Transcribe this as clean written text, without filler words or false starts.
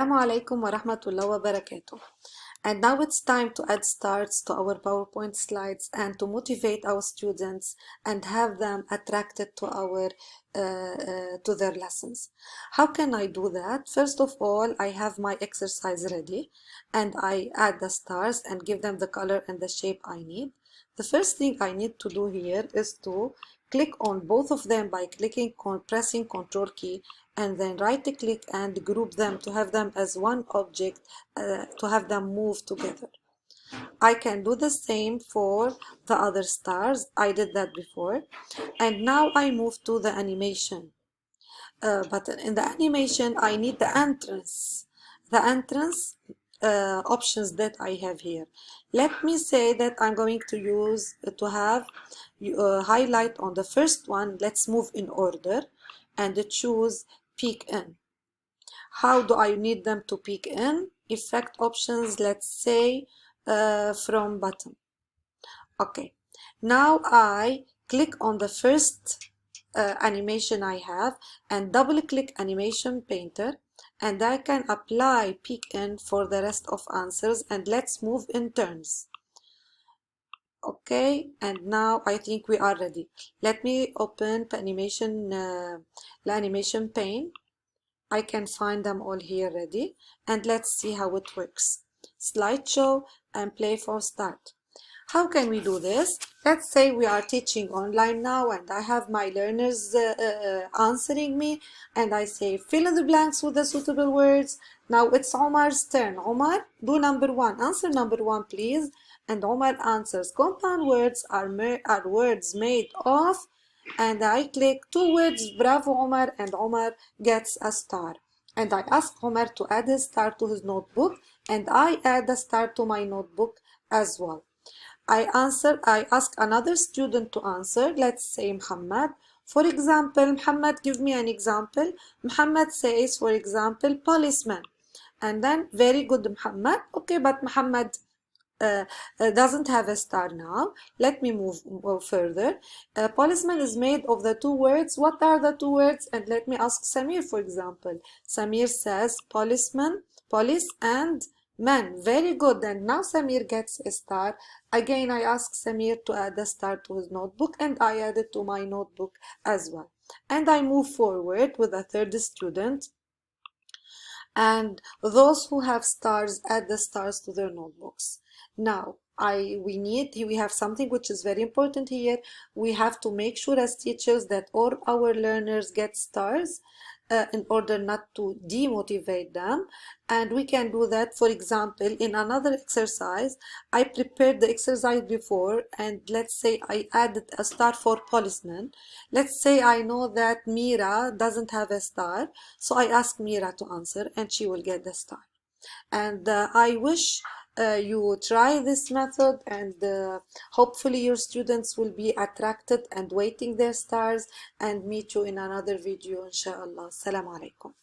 Assalamu alaikum wa rahmatullahi wa barakatuh. And now it's time to add stars to our PowerPoint slides and to motivate our students and have them attracted to to their lessons. How can I do that? First of all, I have my exercise ready and I add the stars and give them the color and the shape I need. The first thing I need to do here is to click on both of them by pressing Ctrl key and then right click and group them to have them as one object, to have them move together. I can do the same for the other stars. I did that before. And now I move to the animation. But in the animation, I need the entrance. The entrance options that I have here. Let me say that I'm going to use to have highlight on the first one. Let's move in order and choose peek in. How do I need them to peek in? Effect options, let's say from bottom. Okay, now I click on the first animation I have and double click animation painter, and I can apply peek in for the rest of answers, and let's move in turns. Okay, and now I think we are ready. Let me open the animation pane. I can find them all here ready, and let's see how it works. Slideshow and play for start. How can we do this? Let's say we are teaching online now and I have my learners answering me, and I say fill in the blanks with the suitable words. Now it's Omar's turn. Omar, do number one. Answer number one, please. And Omar answers compound words are words made of, and I click two words, bravo Omar, and Omar gets a star. And I ask Omar to add a star to his notebook, and I add a star to my notebook as well. I ask another student to answer. Let's say Muhammad. For example, Muhammad, give me an example. Muhammad says, for example, policeman. And then, very good, Muhammad. Okay, but Muhammad doesn't have a star now. Let me move further. Policeman is made of the two words. What are the two words? And let me ask Samir, for example. Samir says policeman, police, and man. Very good. And now Samir gets a star. Again, I ask Samir to add a star to his notebook, and I add it to my notebook as well. And I move forward with a third student, and those who have stars add the stars to their notebooks. Now we have something which is very important here. We have to make sure as teachers that all our learners get stars in order not to demotivate them, and we can do that. For example, in another exercise, I prepared the exercise before, and let's say I added a star for policeman. Let's say I know that Mira doesn't have a star, so I ask Mira to answer and she will get the star. And I wish you try this method, and hopefully your students will be attracted and waiting their stars, and meet you in another video inshallah. Assalamu alaikum.